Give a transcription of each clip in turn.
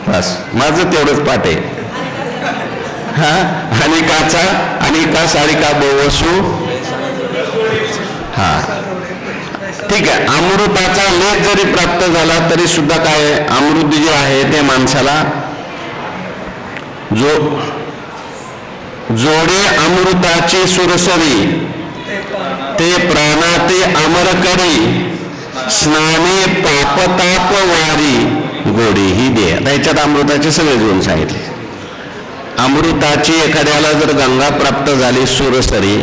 बस माझं तेवढंच पाठ आहे. हा अनिकाचा अनिका सारिका बोवसू. हा ठीक आहे. अमृताचा लेख जरी प्राप्त झाला तरी सुद्धा काय अमृत जे आहे ते माणसाला जोडे अमृताची सुरसरी ते प्राणाते अमर करी स्नाने पापताप वारी गोडी ही दे. त्याच्यात अमृताचे सगळे गुण सांगितले. अमृताची एखाद्याला जर गंगा प्राप्त झाली सुरसरी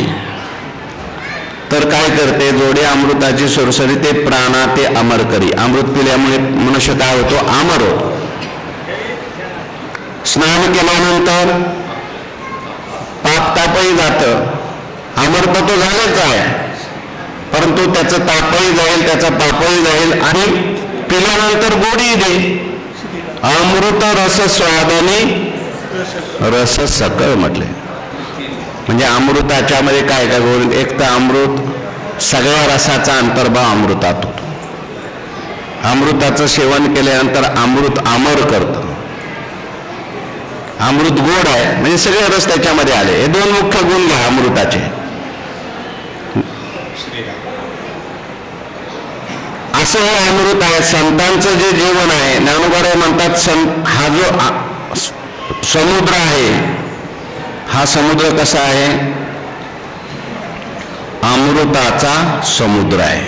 तर काय करते? जोडे अमृताची सुरसरी ते प्राणाते अमर करी. अमृत पिल्यामुळे मनुष्य काय होतो? अमर होतो. स्नान केल्यानंतर पाप तापही जातं. अमर तर तो झालेच आहे, परंतु त्याचं तापही जाईल, त्याचा पापही जाईल आणि पिल्यानंतर गोडी दे. अमृत रस स्वादाने रस सकळ म्हटले. म्हणजे अमृताच्या मध्ये काय काय गोड? एक तर अमृत सगळ्या रसाचा अंतर्भाव अमृतात होतो. अमृताचं सेवन केल्यानंतर अमृत अमर करतं. अमृत गोड आहे म्हणजे सगळे रस त्याच्यामध्ये आले. हे दोन मुख्य गुण घ्या अमृताचे. असं हे अमृत आहे. संतांचं जे जीवन आहे, ज्ञानोबा म्हणतात हा जो समुद्र आहे, हा समुद्र कसा आहे? अमृताचा समुद्र आहे.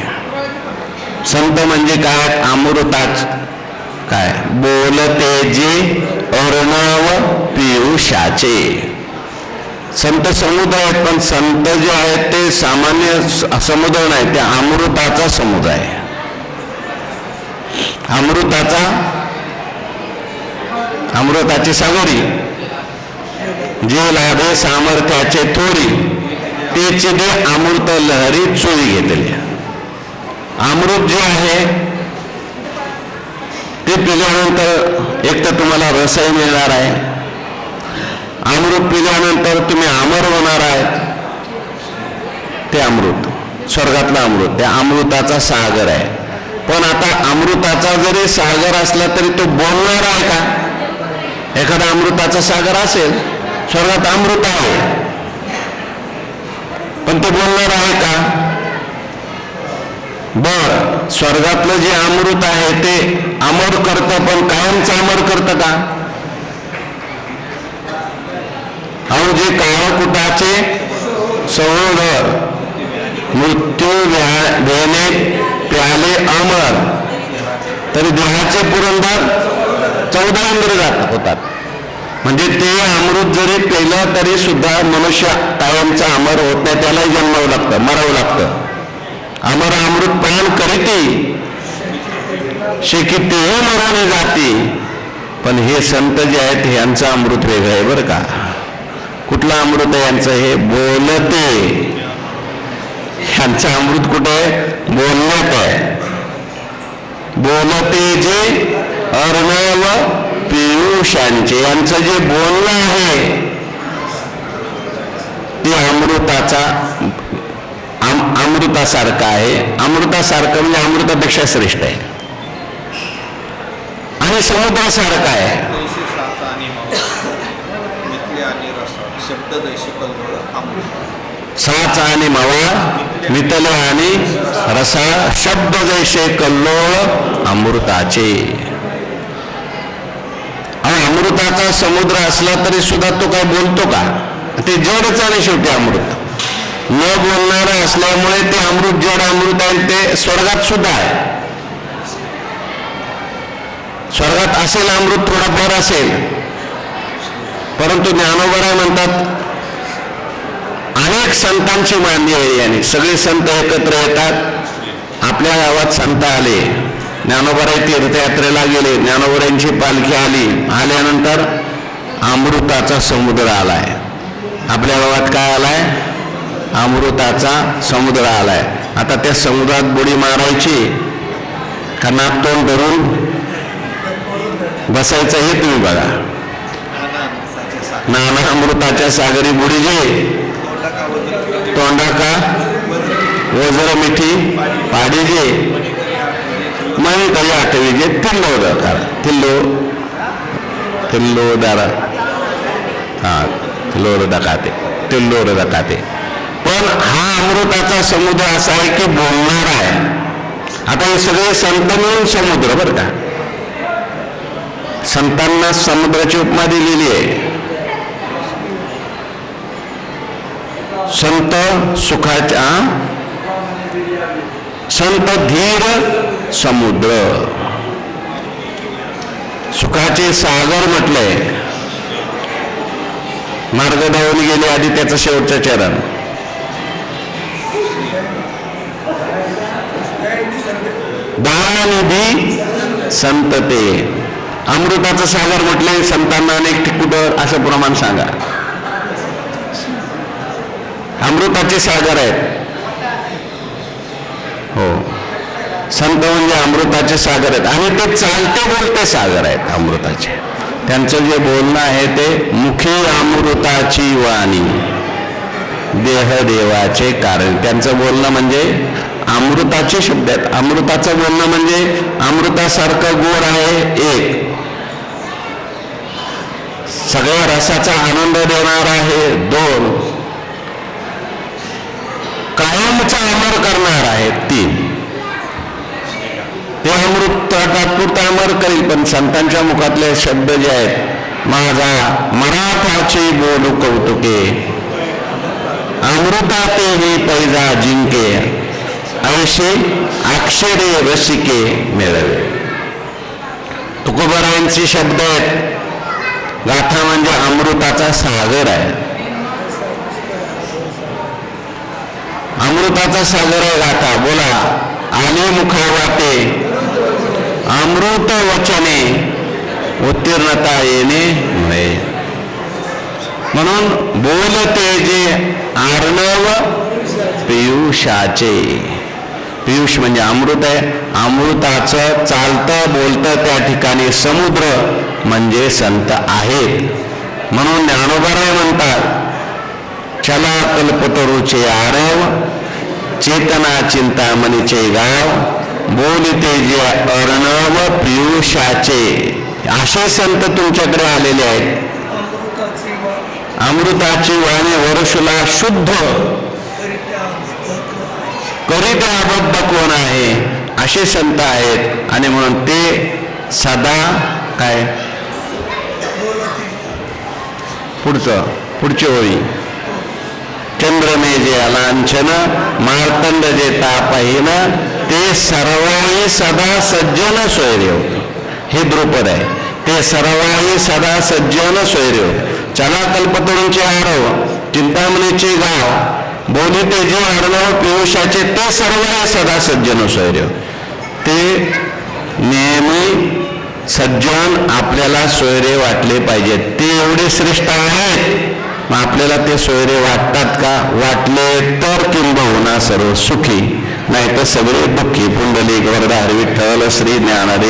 संत म्हणजे काय? अमृताच काय? बोलते जे अर्णव पियुषाचे. संत समुद्र आहेत, पण संत जे आहेत ते सामान्य समुद्र नाही, ते अमृताचा समुद्र आहे. अमृताची सागरी जे लाभे सामर्थ्याचे थोडी तेचे दे अमृत लहरी चोरी घेतली. अमृत जे आहे ते पिल्यानंतर एक तर तुम्हाला रसही मिळणार आहे. अमृत पिल्यानंतर तुम्ही अमर होणार आहे. ते अमृत स्वर्गातलं अमृत, त्या अमृताचा सागर आहे. पण आता अमृताचा जरी सागर असला तरी तो बोलणार आहे का? एखादा अमृताचा सागर असेल, स्वर्गात अमृत आहे, पण ते बोलणार आहे का? बर, स्वर्गातलं जे अमृत आहे ते अमर करतं, पण कायमचं अमर करतं का? अहो जे काळकुटाचे सहोदर मृत्यू देणे प्याले अमर, तरी देहाचे पुरंदर 14 इंद्रिय होतात. म्हणजे ते अमृत जरी पेलं तरी सुद्धा मनुष्य कायमचा अमर होत नाही. त्यालाही जन्मावं लागतं, मरावं लागतं. अमर अमृत प्राण करीती शिकिते मराने जाती. पण हे संत जे आहेत यांचं अमृत वेगळं आहे बरं का. कुठलं अमृत आहे यांचं? हे बोलते. यांचं अमृत कुठे आहे? बोलण्यात आहे. बोलते जे अर्णव पियुषांचे, यांचं जे बोलणं आहे ते अमृतासारखं आहे. अमृतासारखं म्हणजे अमृतापेक्षा श्रेष्ठ आहे आणि समुद्रासारखं आहे. साच आणि मावा मितल आणि रसा शब्द जैसे कल्लोळ अमृताचे. आणि अमृताचा समुद्र असला तरी सुद्धा तो काय बोलतो का? ते जडच आहे शेवटी. अमृत न बोलणारं असल्यामुळे ते अमृत जड अमृत आहे. ते स्वर्गात सुद्धा आहे. स्वर्गात असेल अमृत, थोडाफार असेल, परंतु ज्ञानोबा म्हणतात अनेक संतांची मांदी आहे. याने सगळे संत एकत्र येतात. आपल्या गावात संत आले, ज्ञानोबा तीर्थयात्रेला गेले, ज्ञानोबांची पालखी आली, आल्यानंतर अमृताचा समुद्र आलाय. आपल्या गावात काय आलाय? अमृताचा समुद्र आलाय. आता त्या समुद्रात बुडी मारायची का नाक तोंड धरून बसायचं हे तुम्ही बघा. नाना अमृताच्या सागरी बुडी जे तोंडा का वजर मिठी पाडी जे मन काही आठवी जे तिल्लो तिल्लो तिल्लोदकाते. पण हा अमृताचा समुद्र असा आहे की बोलणार आहे. आता हे सगळे संत मिळून समुद्र बरं का. संतांना समुद्राची उपमा दिलेली आहे. संत सुखाच्या संत धीर समुद्र, सुखाचे सागर म्हटलंय. मार्ग धावून गेले आधी त्याचं शेवटचं चरण. दाननिधी संत ते. अमृताचं सागर म्हटलंय संतांना अनेक कुठं असं प्रमाण सांगा. अमृताचे सागर आहेत. हो, संत म्हणजे अमृताचे सागर आहेत आणि ते चालते बोलते सागर आहेत अमृताचे. त्यांचं जे बोलणं आहे ते मुखी अमृताची वाणी, देह देवाचे कारण. त्यांचं बोलणं म्हणजे अमृताचे शब्द आहेत. अमृताचं बोलणं म्हणजे अमृतासारखं गोड आहे एक, सगळ्या रसाचा आनंद देणार आहे दोन, कायमचा अमर करणार आहे तीन. ते अमृत तात्पुरता अमर करील, पण संतांच्या मुखातले शब्द जे आहेत, माझा मराठाची बोलू कौतुके, अमृताते हे पैजा जिंके, ऐशे अक्षरे रसिके मिळवे. तुकोबारायांचे शब्द आहेत. गाथा म्हणजे अमृताचा सागर आहे. अमृताचा सागर आहे गाथा. बोला, आले मुखावाटे अमृत वचने, उत्तीर्णता येणे मुळे. म्हणून बोलते जे आर्णव पियुषाचे. पियुष म्हणजे अमृत आहे. अमृताचं चालतं बोलतं त्या ठिकाणी समुद्र म्हणजे संत आहेत. म्हणून ज्ञानोबाराय म्हणतात, चला कल्पतरूचे आरव, चेतना चिंतामणीचे गाव, बोलते जे अर्णव पियुषाचे. असे संत तुमच्याकडे आलेले आहेत. अमृताची वाणी वर्षुला शुद्ध करीत आबद्ध कोण आहे, असे संत आहेत. आणि म्हणून ते सदा काय पुढची ओळी, चंद्रमे जे अलांछन, मार्तंड जे तापहीन, ते सर्वाही सदा सज्जन सोयर्यो. हे द्रुपद आहे. ते सर्वाही सदा सज्जन सोयर्यो. चला कल्पतरूंचे आरव, चिंतामणीचे गाव, बोलिते जे अर्णव पियुषाचे, ते सर्वाही सदा सज्जन सोयर्यो. ते नेहमी सज्जन आपल्याला सोयरे वाटले पाहिजेत. ते एवढे श्रेष्ठ आहेत, मग आपल्याला ते सोयरे वाटतात का? वाटले तर किंबहुना सर्व सुखी, नाही तर सगळे दुःखी. पुंडलिक वरदार विठ्ठल श्री ज्ञानदेव